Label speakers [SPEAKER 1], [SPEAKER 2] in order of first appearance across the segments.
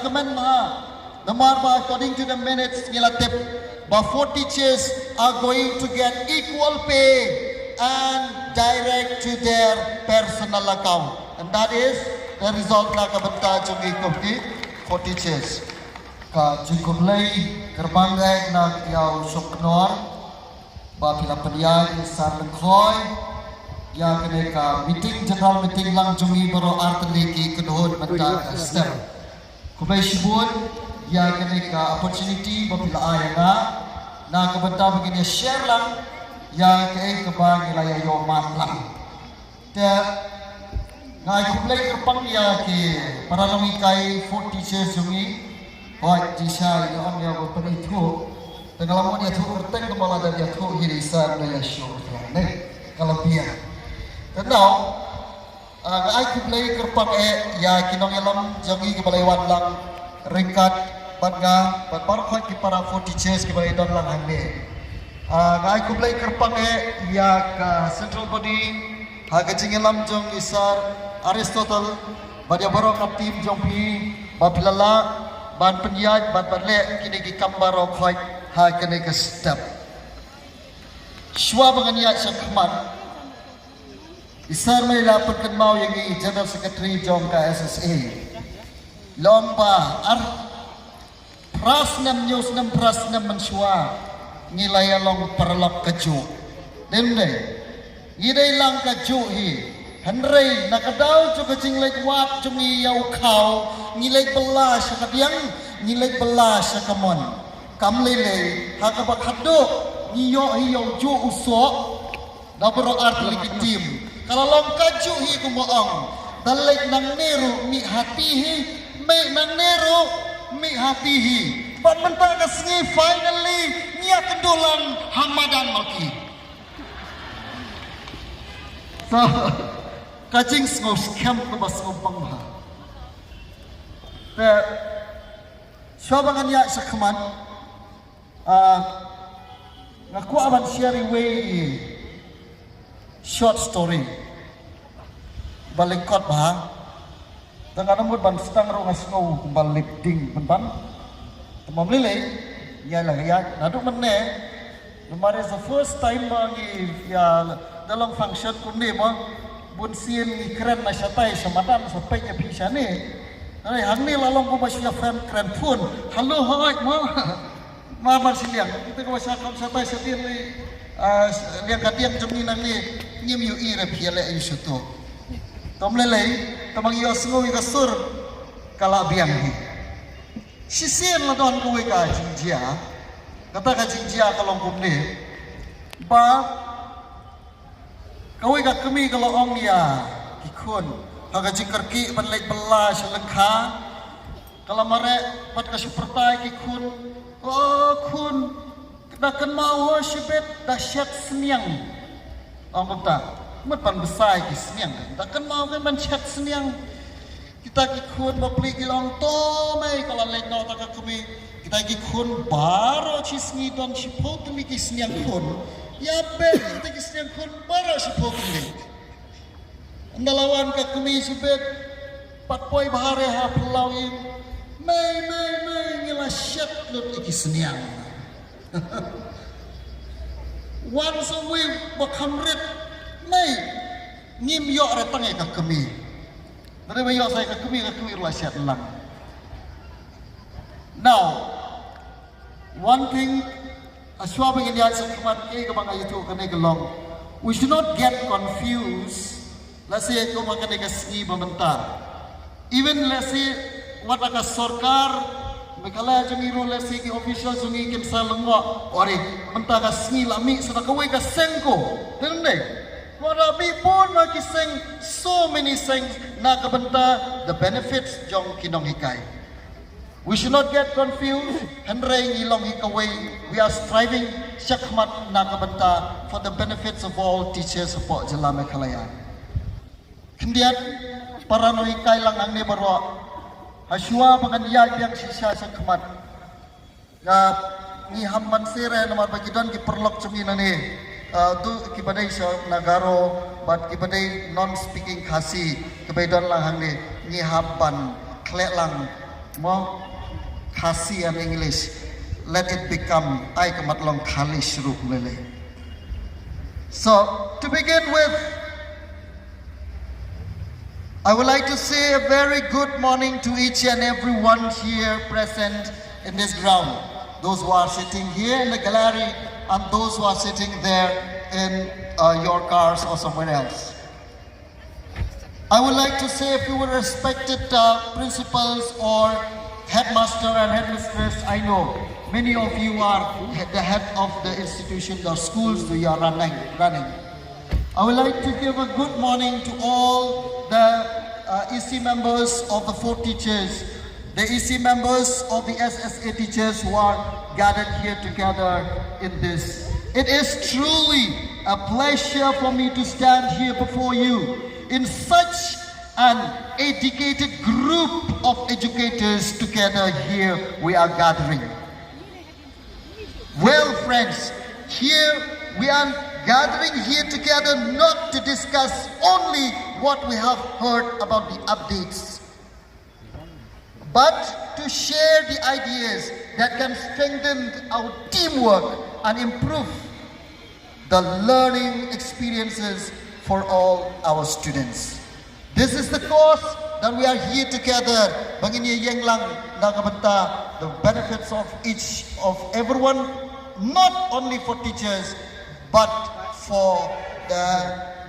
[SPEAKER 1] recommend Namar according to the minutes nilatip, but 4 teachers are going to get equal pay and direct to their personal account. And that is the result na kabanta jungi komti 4 teachers. Ka jingkumlay kerbangay na yaw soknor ba pilapaniyan sa lengkoy ya kene ka meeting general meeting lang jungi baro arteliki kenuhun banta step. Kumay sibun ya kene ka opportunity ba pilaaya na kabanta begini share lang ya kay kabang ilaya yo mat lang. Te ngai kumlay kerpang ya ke para longi kai 4 teachers jungi Hoi jisha yo am ya ko pani thu tengalamu dia thu kerteng kepala dan dia thu hirisan na ya show ne kalapia. And now I could play kerpang ya kinong yalam jangi kebalaiwan lang ringkat banga but baru khoi ki para 4 teachers ke balai don lang hande. I could play kerpang ya ka central body ha kajing yalam jong isar Aristotle badia baru kap tim jong pi bapilala ban penyaj ban le kini ki kambaro khoi ha kene ke step shwa bangania sakman isar mai la patkan mau yang i general secretary jong ka SSA lomba ar prasnam news nam prasnam menshwa ngilaya long perlok keju demne ngidai lang keju hi Henry nakadaw jo kajing lek wat jungi yau kau ngilek belas sakadiang ngilek belas sakamon kamlele hakabak hadok ngiyo hiyo ju usok dabro art legitim kalau long kaju hi kumoong dalek nang neru mi hatihi me nang neru mi hatihi pan mentang kasngi finally nia kedulan hamadan malki so kajing ngos camp ke bas ngopang bah. Te syabangan ya sakman ngaku aban sharing way short story balik kot bah. Tengah nambut ban stang ro ngasngau balik ding ban temam lele ya lah ya naduk menne lemari is the first time bagi ya dalam function kunde mah bunsin keren na siatay sa madam sa pay pisya ni ay hangni lalong ko masya fan keren pun halo hoy ma marsiliang kita ko masya kam siatay sa din liang kadiang jumni nang ni nyem yu ire piale ay suto tomlelay tamang yos ngo ikasur kala biang hi sisien la don ko ka jinjia kata ka jinjia kalong kumni ba kawai ka kami kalau ong ya kikun haga jikarki banlek bela selengka kalau mare pat ka supertai kikun oh kun kita kan mau sibet dahsyat seniang ong kata metan besar ki seniang kita kan mau kan mencet seniang kita kikun bapli kilong to mai kalau lek no tak kami kita kikun baro cisngi don cipot mi ki seniang kun ya bet kita kisah kun bara si pokli andalawan ka kami sibet patpoi bahare ha pelawin mai ngila syat lut ikisniang once a week bakamrit mai ngim yo retang ka kami dari bayo saya ka kami rula syat lang. Now one thing aswabang India sakmat ke kabang ayutu kane gelong. We should not get confused. Let's say ko makane kasngi bamenta. Even let's say what aka sarkar makala jungi ro let's say ki official jungi kim salangwa ore menta kasngi lami sada kawai ka sengko. Tende. Wara bi pun makiseng so many things na kabenta the benefits jong kinong hikai. We should not get confused. Henry ngilong hikaway. We are striving syakmat nakabenta for the benefits of all teachers support Jelam Mekalaya. Kemudian para nohikai lang ang nebarwa. Haswa panganyag yang sisa syakmat. Ni hamman sire naman bagidon kiperlok cumina ni. Tu kibadai sa nagaro but kibadai non speaking khasi kibadon lang hang ni hamban klek lang Mo Khasi and English. Let it become I kamatlong Khalish Rup Lele. So to begin with, I would like to say a very good morning to each and every one here present in this ground. Those who are sitting here in the gallery and those who are sitting there in your cars or somewhere else. I would like to say a few respected principals or headmaster and headmistress. I know many of you are the head of the institution, the schools that you are running. I would like to give a good morning to all the EC members of the 4 teachers, the EC members of the SSA teachers who are gathered here together in this. It is truly a pleasure for me to stand here before you in such an educated group of educators together here we are gathering. Well, friends, here we are gathering here together not to discuss only what we have heard about the updates, but to share the ideas that can strengthen our teamwork and improve the learning experiences for all our students. This is the cause that we are here together. Bangini yang lang nakabenta the benefits of each of everyone, not only for teachers, but for the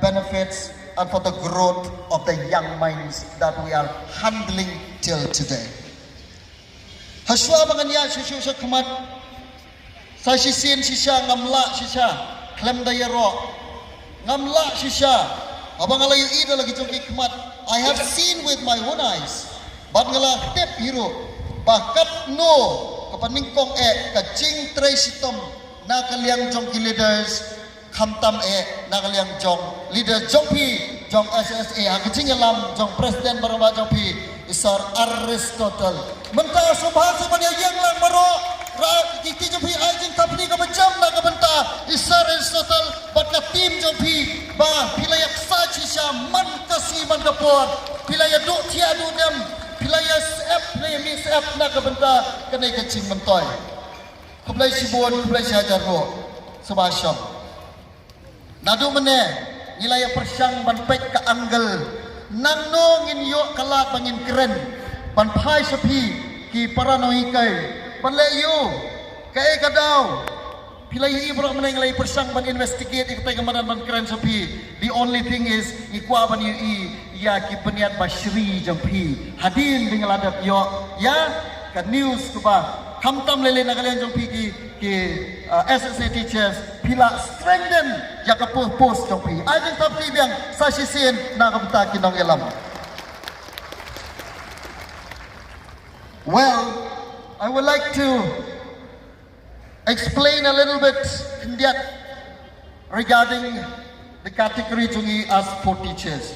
[SPEAKER 1] benefits and for the growth of the young minds that we are handling till today. Haswa banganya shisha kamat sa shisin shisha ngamla shisha klem dayaro ngamla shisha abang alayu ida lagi jongki kamat. I have seen with my own eyes bat ngala tep hero bakat no kapaningkong kaching tray sitom na kaliang jongki leaders kamtam na kaliang jong leader jongpi jong SSA kaching alam jong presiden barama jongpi isar Aristotle mentah subhasa pada yang lang maro kiti jompi ajing tapni ka macam na kabenta isar Aristotle bat ka team jompi ba pilayak sachi siya man kasi man kapor pilaya do tiadu dem pilaya sep pilaya mi sep na kabenta kanay kaching mentoy kublay sibon kublay siya ro sabasyam nadu mene nilaya persyang banpek ka anggal nang no nginyo kalat bangin keren panpai sapi ki paranoikai panleyo kay kadaw pilay ibro man nilay persang ban investigate ikatay kamanan ban keren sapi. The only thing is ikwa ban yu ya ki peniat Bashri jampi hadin ding ladap yo ya ka news ko ba kamtam lele na kalian jampi ki SSA teachers pila strengthen ya ka post jampi ajeng tapi biang sa sisin na kabta kinong elam. Well, I would like to explain a little bit in depth regarding the category jungi as 4 teachers.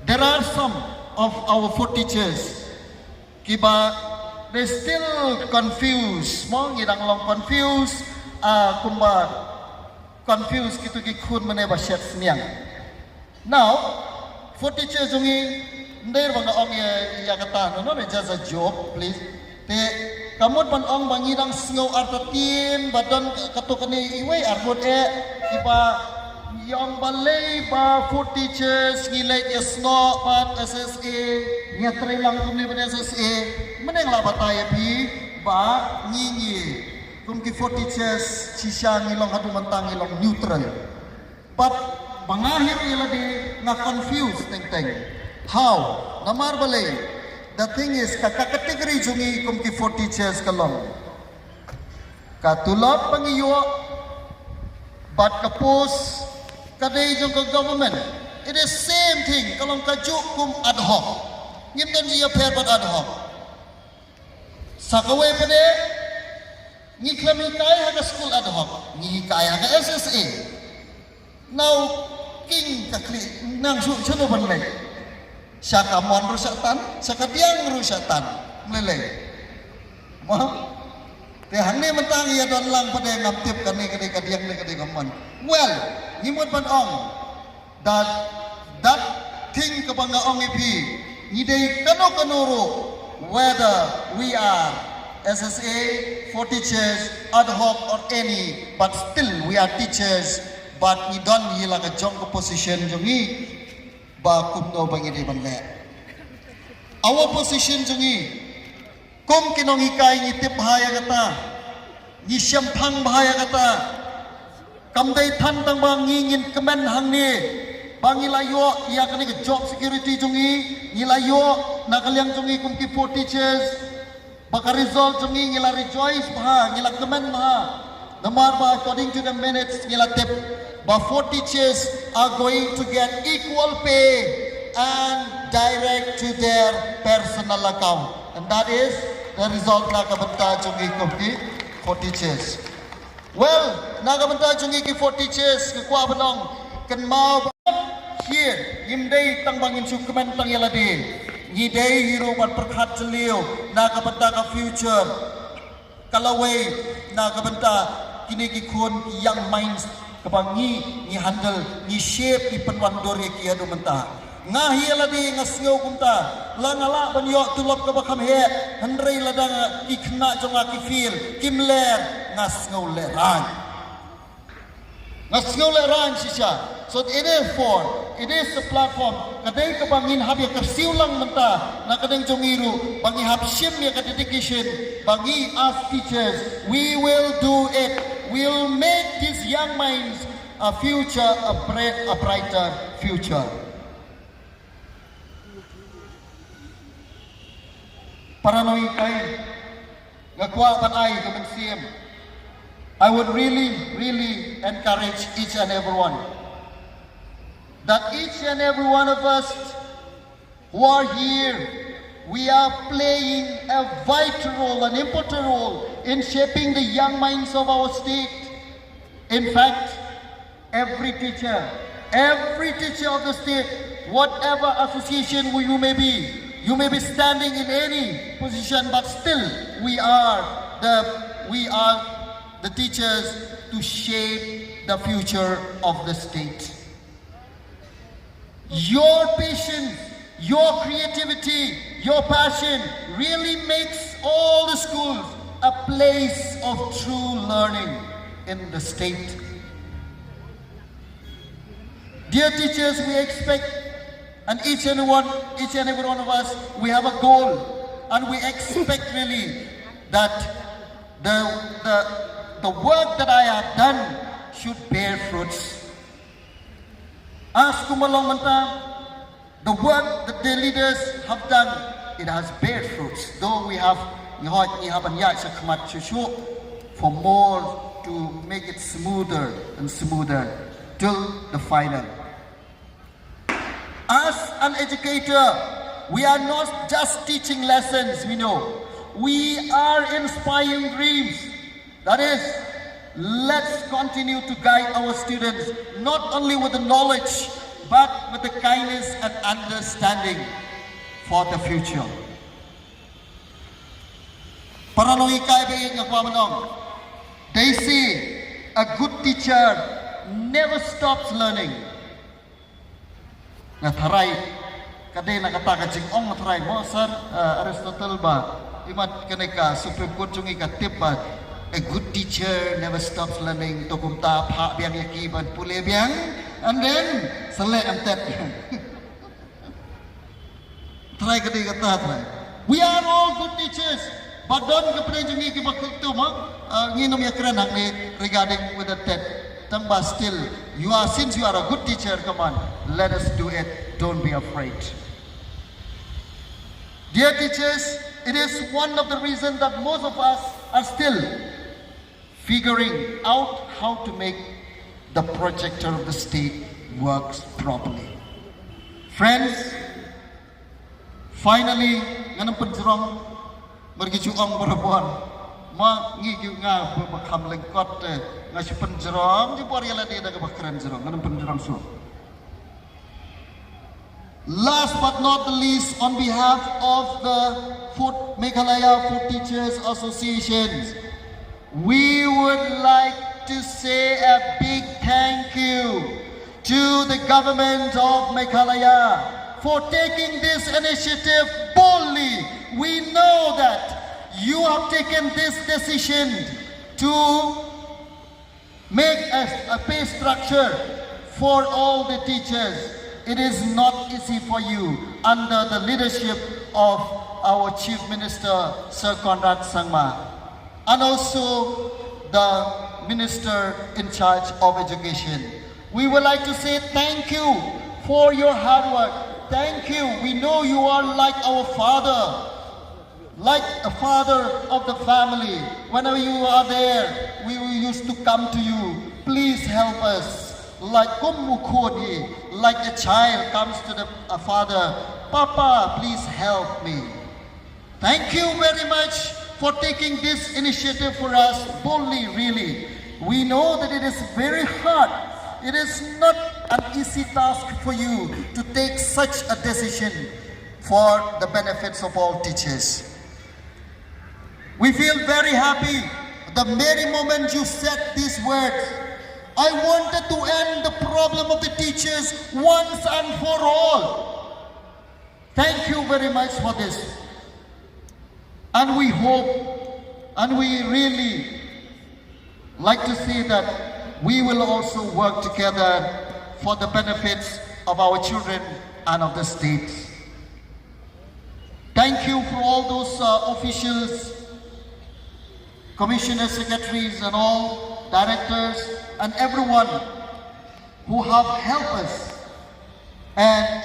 [SPEAKER 1] There are some of our 4 teachers kiba they still confused mo ngidang long confused kumba confused kitu ki kun mane ba shet sniang. Now 4 teachers jungi ndai bang ong ya kata no just a joke please te kamot pan ong bangidang singaw artatin badan katukani iway arbot iba yang balay ba 4 teachers ngilay yasno pat SSA nyatray lang kumli pa SSA maneng labataya pi ba ngingi kum ki 4 teachers sisya ngilong hadumantang ngilong neutral but mangahir ila di nga confused teng how namar balay. The thing is, kakakategori jungi kum ki 4 teachers kalong. Katulad pangiyo, but kapos kaday jung ka government. It is same thing kalong kajuk kum ad hoc. Ngimdan siya pair but ad hoc. Sakaway pa de, ngiklami kaya ka school ad hoc, ngikaya ka SSA. Now, king kakli nang suno banlay. Saka mon rusatan, saka tiang rusatan, meleleh. Wah, te hane mentang ya don lang pada ngaptip kani kadiang ni kadi kamon. Well, ngimut pan ong that thing kabanga ong ipi, ngidei kano kanoro whether we are SSA, for teachers, ad hoc or any, but still we are teachers, but we don't like a jong position jungi, ba kumno bangiri banle. Our position jungi, kum kinong hikay ni tip bahaya kata, ni syampang bahaya kata, kamday tan tang bang ngingin kemen hang ni, bang ilayo iya kani ke job security jungi, ilayo nakalyang jungi kum ki for teachers. Baka result jungi ngila rejoice bah, ngila kemen bah. Namar bah according to the minutes ngila tip. But 4 teachers are going to get equal pay and direct to their personal account. And that is the result nakabenta jungi kumki 4 teachers. Well, nakabenta jungi ki 4 teachers kekwa benong ken mau here imdei tang bangin sukemen tang yaladi. Ngidei hero ban perkhat celio nakabenta ka future kalaway nakabenta kini ki kun young minds kabangi ni handle ni shape ni penwandore ki adu menta ngahi ladi ngasngau kumta langala banyo tulop ka bakam he handrei ladang ikna jonga ki feel kimler ngasngau leran sisya. So it is a platform kadai kabangin habi kersiulang menta na kadang jongiru bangi hab shim ya ka dedication bangi as teachers we will do it. We'll make these young minds a future, a brighter future. Paranoi kay ngakwa ban ay kamensim. I would really encourage each and everyone that each and every one of us who are here, we are playing a vital role, an important role in shaping the young minds of our state. In fact, every teacher of the state, whatever association you may be standing in any position, but still we are the teachers to shape the future of the state. Your patience, your creativity, your passion really makes all the schools a place of true learning in the state. Dear teachers, we expect, and each and every one of us, we have a goal, and we expect really that the work that I have done should bear fruits. As kumalong manta, the work that the leaders have done, it has bear fruits. Though we have for more to make it smoother and smoother till the final. As an educator, we are not just teaching lessons, we know. We are inspiring dreams. That is, let's continue to guide our students, not only with the knowledge, but with the kindness and understanding for the future. Paranoi kay nga kwamanong. They say a good teacher never stops learning. Natharay kadai nakataka jingong natharay mo sir Aristotle ba imat kaneka Supreme Court jungi ka tip ba. A good teacher never stops learning. Tokumta pa biang yakiban pule biang, and then selek amtet. Try kati kata try. We are all good teachers, but don't kepada jungi kibak tu mak nginom ya kerenak ni regarding with the TET. Tamba still, since you are a good teacher, come on, let us do it. Don't be afraid. Dear teachers, it is one of the reasons that most of us are still figuring out how to make the projector of the state works properly. Friends, finally, nganang penjerong bergijuang berbuan, ma ngiju nga berbakam lengkot ngasih penjerong jebor yala dia dah kebakaran jerong nganang penjerong so. Last but not the least, on behalf of the Meghalaya Food Teachers Associations, we would like to say a big thank you to the government of Meghalaya for taking this initiative boldly we know that you have taken this decision to make a pay structure for all the teachers. It is not easy for you under the leadership of our Chief Minister, Sir Conrad Sangma, and also the Minister in charge of Education. We would like to say thank you for your hard work. Thank you. We know you are like our father, like a father of the family. Whenever you are there, we used to come to you. Please help us. Like Kumukodi, like a child comes to a father. Papa, please help me. Thank you very much for taking this initiative for us boldly, really. We know that it is very hard. It is not an easy task for you to take such a decision for the benefits of all teachers. We feel very happy the very moment you said these words. I wanted to end the problem of the teachers once and for all. Thank you very much for this. And we hope, and we really like to see that we will also work together for the benefits of our children and of the state. Thank you for all those officials, commissioners, secretaries, and all directors, and everyone who have helped us. And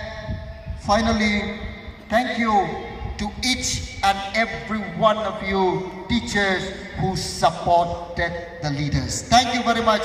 [SPEAKER 1] finally, thank you to each and every one of you teachers who supported the leaders. Thank you very much.